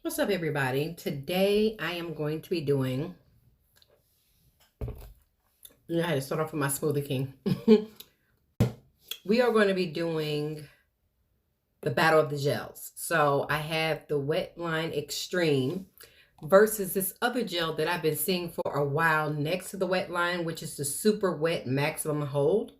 What's up, everybody? Today I am going to be doing, I had to start off with my Smoothie King. We are going to be doing the Battle of the Gels. So I have the Wetline Xtreme versus this other gel that I've been seeing for a while next to the Wetline, which is the Super Wet Maximum Hold.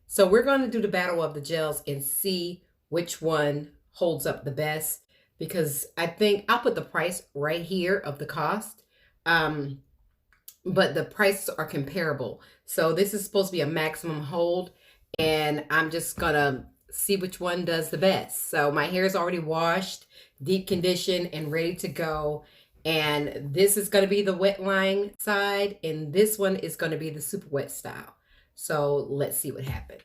So we're going to do the Battle of the Gels and see which one holds up the best, because I think I'll put the price right here of the cost. But the prices are comparable. So this is supposed to be a maximum hold, and I'm just gonna see which one does the best. So my hair is already washed, deep conditioned, and ready to go. And this is gonna be the Wetline side, and this one is gonna be the super wet style. So let's see what happens.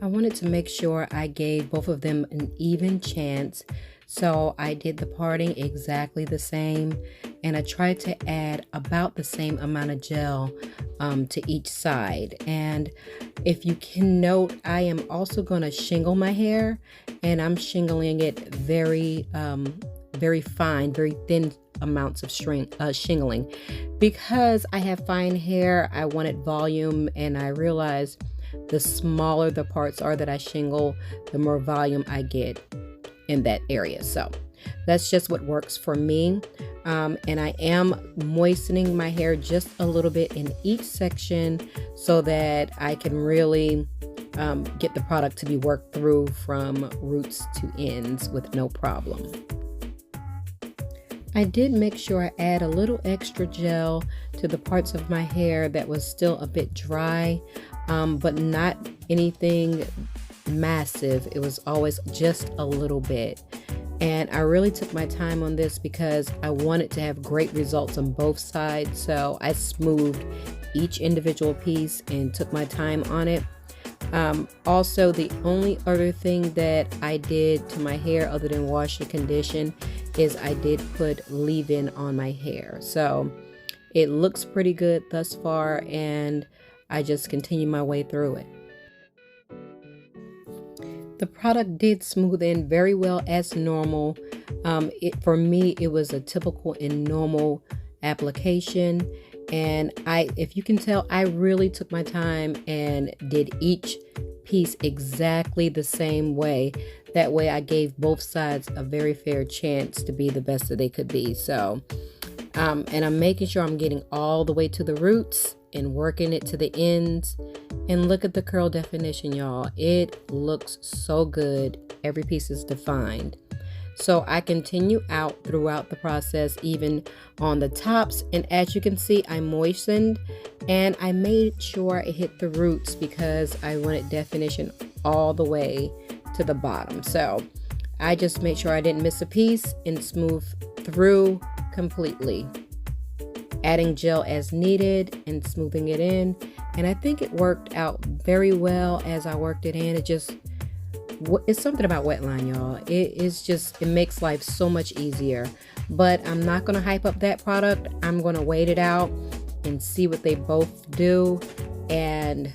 I wanted to make sure I gave both of them an even chance. So I did the parting exactly the same, and I tried to add about the same amount of gel to each side. And if you can note, I am also going to shingle my hair, and I'm shingling it very fine, very thin amounts of shingling. Because I have fine hair, I wanted volume, and I realized the smaller the parts are that I shingle, the more volume I get in that area. So that's just what works for me. And I am moistening my hair just a little bit in each section so that I can really get the product to be worked through from roots to ends with no problem. I did make sure I add a little extra gel to the parts of my hair that was still a bit dry, but not anything massive. It was always just a little bit. And I really took my time on this because I wanted to have great results on both sides. So I smoothed each individual piece and took my time on it. Also, the only other thing that I did to my hair other than wash and condition is I did put leave-in on my hair. So it looks pretty good thus far, and I just continue my way through it. The product did smooth in very well as normal. For me, it was a typical and normal application. And if you can tell, I really took my time and did each piece exactly the same way. That way I gave both sides a very fair chance to be the best that they could be. So, and I'm making sure I'm getting all the way to the roots and working it to the ends. And look at the curl definition, y'all. It looks so good. Every piece is defined. So I continue out throughout the process, even on the tops. And as you can see, I moistened and I made sure it hit the roots because I wanted definition all the way to the bottom. So I just made sure I didn't miss a piece and smooth through completely, adding gel as needed and smoothing it in. And I think it worked out very well as I worked it in. It's something about Wetline, y'all. It makes life so much easier. But I'm not going to hype up that product. I'm going to wait it out and see what they both do. And,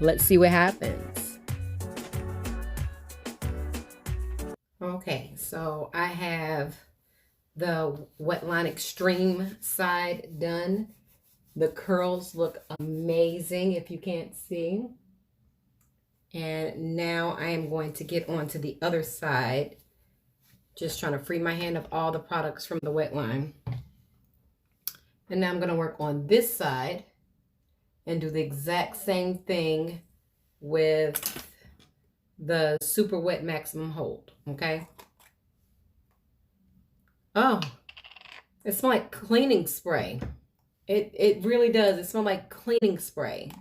let's see what happens. Okay, so I have the Wetline Xtreme side done. The curls look amazing if you can't see. And now I am going to get on to the other side. Just trying to free my hand of all the products from the Wetline. And now I'm going to work on this side and do the exact same thing with the Super Wet Maximum Hold. Okay. Oh, it smells like cleaning spray. It really does. It smells like cleaning spray.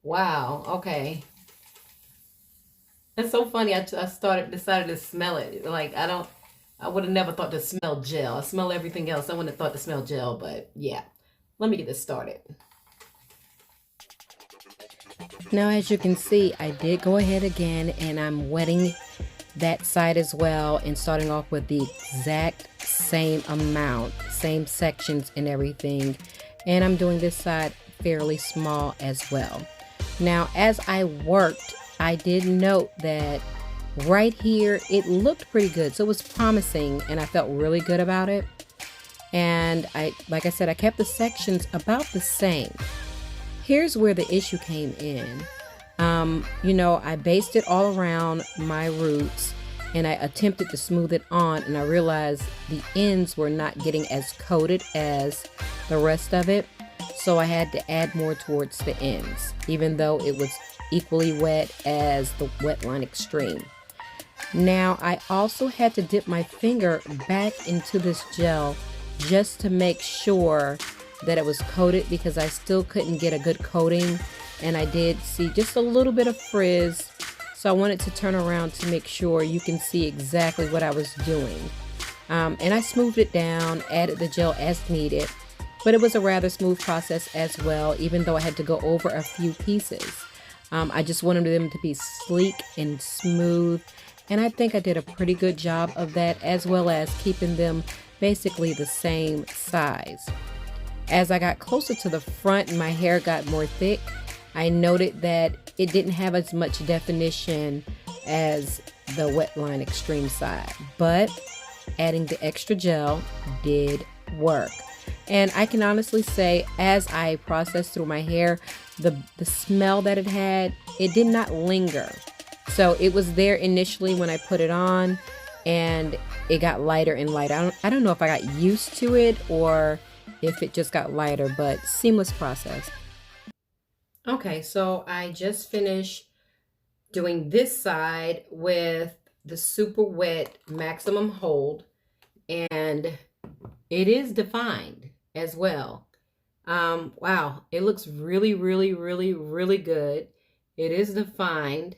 Wow. Okay. That's so funny. I decided to smell it. Like, I would have never thought to smell gel. I smell everything else. I wouldn't have thought to smell gel, but yeah. Let me get this started. Now, as you can see, I did go ahead again and I'm wetting that side as well and starting off with the exact same amount, same sections and everything. And I'm doing this side fairly small as well. Now, as I worked, I did note that right here, it looked pretty good. So it was promising and I felt really good about it. And like I said, I kept the sections about the same. Here's where the issue came in. You know, I based it all around my roots and I attempted to smooth it on, and I realized the ends were not getting as coated as the rest of it. So I had to add more towards the ends, even though it was equally wet as the Wetline Xtreme. Now I also had to dip my finger back into this gel just to make sure that it was coated, because I still couldn't get a good coating and I did see just a little bit of frizz. So I wanted to turn around to make sure you can see exactly what I was doing. And I smoothed it down, added the gel as needed, but it was a rather smooth process as well, even though I had to go over a few pieces. I just wanted them to be sleek and smooth, and I think I did a pretty good job of that, as well as keeping them basically the same size. As I got closer to the front and my hair got more thick, I noted that it didn't have as much definition as the Wetline Xtreme side, but adding the extra gel did work. And I can honestly say, as I processed through my hair, the smell that it had, it did not linger. So it was there initially when I put it on, and it got lighter and lighter. I don't know if I got used to it or if it just got lighter, but seamless process. Okay, so I just finished doing this side with the super wet maximum hold, and it is defined as well. Wow, it looks really, really, really, really good. It is defined.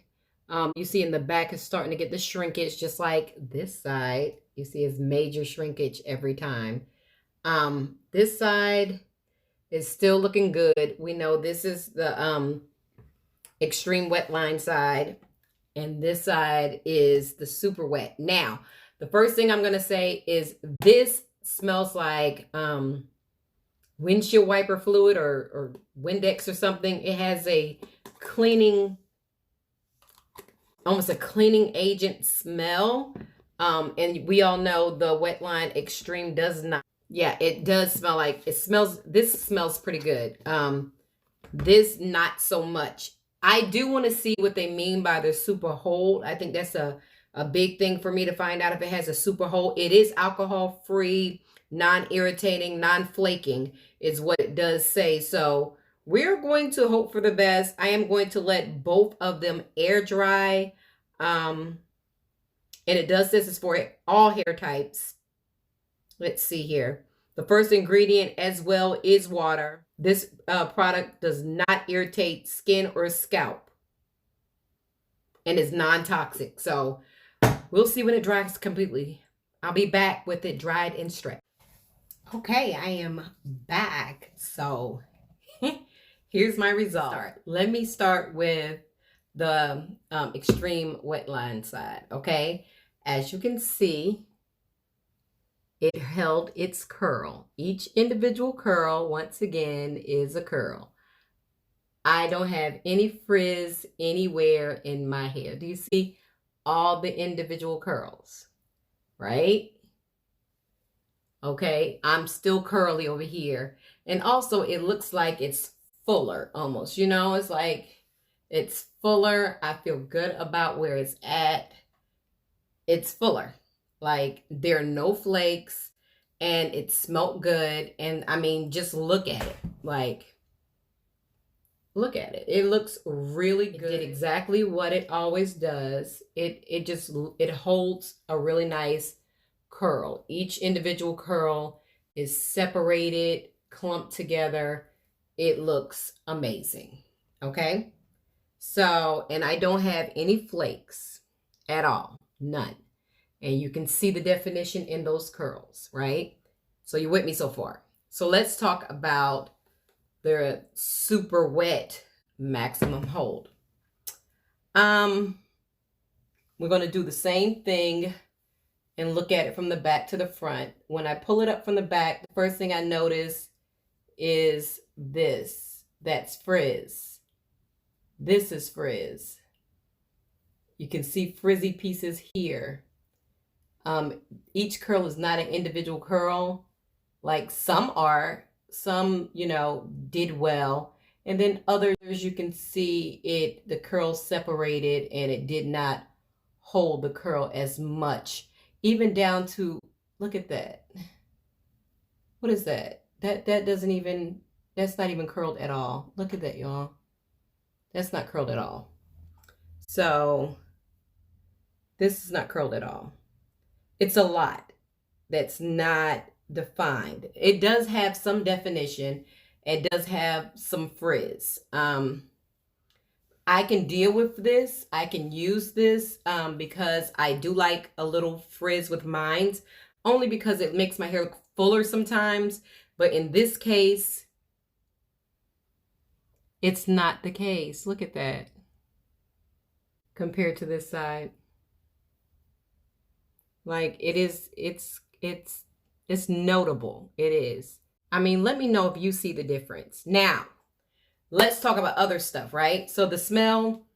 You see in the back is starting to get the shrinkage, just like this side. You see it's major shrinkage every time. This side is still looking good. We know this is the extreme wet line side, and this side is the super wet. Now, the first thing I'm going to say is this smells like windshield wiper fluid or Windex or something. It has a cleaning, almost a cleaning agent smell. And we all know the Wetline Xtreme does not. Yeah, it does smell like, this smells pretty good. This not so much. I do want to see what they mean by the super hold. I think that's a big thing for me to find out if it has a super hold. It is alcohol free, non-irritating, non-flaking is what it does say. So we're going to hope for the best. I am going to let both of them air dry. And it does, this is for all hair types. Let's see here. The first ingredient as well is water. This product does not irritate skin or scalp and is non-toxic. So we'll see when it dries completely. I'll be back with it dried and stretched. Okay, I am back. So here's my result. Let me start with the extreme wetline side. Okay, as you can see, it held its curl. Each individual curl, once again, is a curl. I don't have any frizz anywhere in my hair. Do you see all the individual curls? Right? Okay, I'm still curly over here. And also it looks like it's fuller almost, you know, it's like it's fuller. I feel good about where it's at. It's fuller. Like there are no flakes and it smelled good. And I mean, just look at it. Like, look at it. It looks really good. It did exactly what it always does. It holds a really nice curl. Each individual curl is separated, clumped together. It looks amazing. Okay. So, and I don't have any flakes at all. None. And you can see the definition in those curls, right? So you're with me so far. So let's talk about the super wet maximum hold. We're going to do the same thing and look at it from the back to the front. When I pull it up from the back, the first thing I notice is this. That's frizz. This is frizz. You can see frizzy pieces here. Each curl is not an individual curl. Like some are, some, you know, did well. And then others, you can see it, the curls separated and it did not hold the curl as much. Even down to, look at that. What is that? That doesn't even, that's not even curled at all. Look at that, y'all. That's not curled at all. So this is not curled at all. It's a lot that's not defined. It does have some definition. It does have some frizz. I can deal with this. I can use this because I do like a little frizz with mine, only because it makes my hair look fuller sometimes. But in this case, it's not the case. Look at that. Compared to this side. Like it is, it's notable. It is. I mean, let me know if you see the difference. Now, let's talk about other stuff, right? So the smell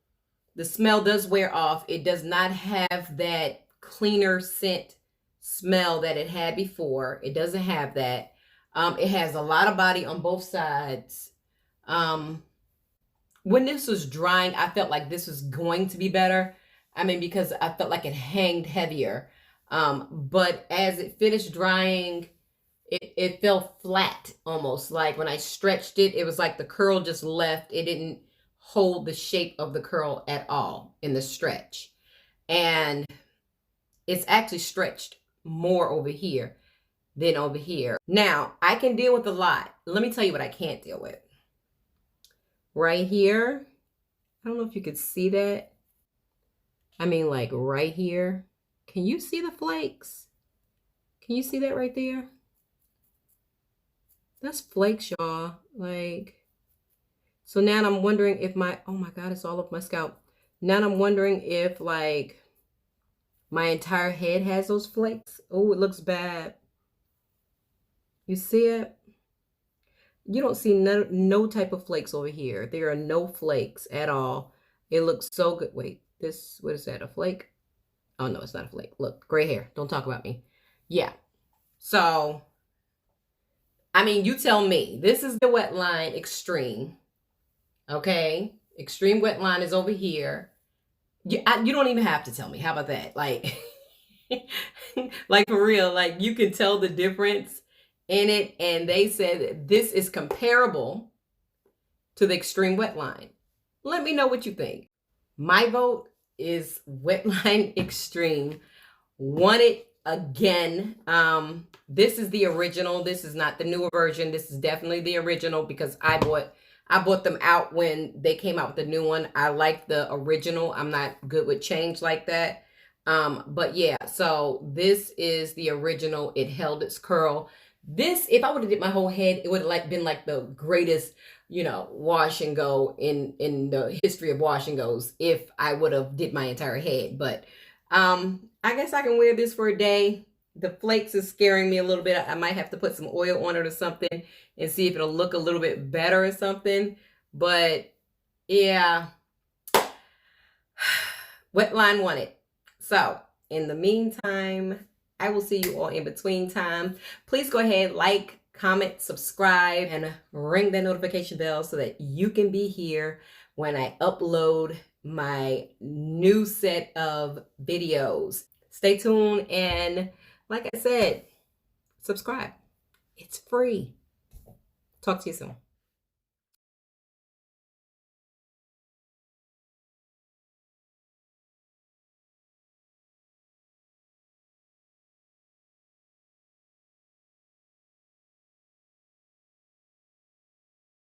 does wear off. It does not have that cleaner scent smell that it had before. It doesn't have that. It has a lot of body on both sides. When this was drying, I felt like this was going to be better. I mean, because I felt like it hanged heavier. But as it finished drying, it fell flat almost. Like when I stretched it, it was like the curl just left. It didn't hold the shape of the curl at all in the stretch. And it's actually stretched more over here than over here. Now, I can deal with a lot. Let me tell you what I can't deal with. Right here, I don't know if you could see that. I mean, like right here. Can you see the flakes? Can you see that right there? That's flakes, y'all. Like, so now I'm wondering if oh my God, it's all over my scalp. Now I'm wondering if like my entire head has those flakes. Oh, it looks bad. You see it? You don't see no type of flakes over here. There are no flakes at all. It looks so good. Wait, what is that, a flake? Oh, no, it's not a flake. Look, gray hair. Don't talk about me. Yeah. So, I mean, you tell me. This is the Wetline Xtreme. Okay? Extreme Wetline is over here. You don't even have to tell me. How about that? Like, like for real. Like, you can tell the difference in it. And they said this is comparable to the Extreme Wetline. Let me know what you think. My vote is Wetline Xtreme. Want it again. This is the original. This is not the newer version. This is definitely the original because I bought them out when they came out with the new one. I like the original. I'm not good with change like that. But yeah, so this is the original. It held its curl. This, if I would have did my whole head, it would have been like the greatest, you know, wash and go in the history of wash and goes if I would have did my entire head. But I guess I can wear this for a day. The flakes is scaring me a little bit. I might have to put some oil on it or something and see if it'll look a little bit better or something. But yeah, Wetline won it. So in the meantime, I will see you all in between time. Please go ahead, like, comment, subscribe, and ring that notification bell so that you can be here when I upload my new set of videos. Stay tuned, and like I said, subscribe. It's free. Talk to you soon.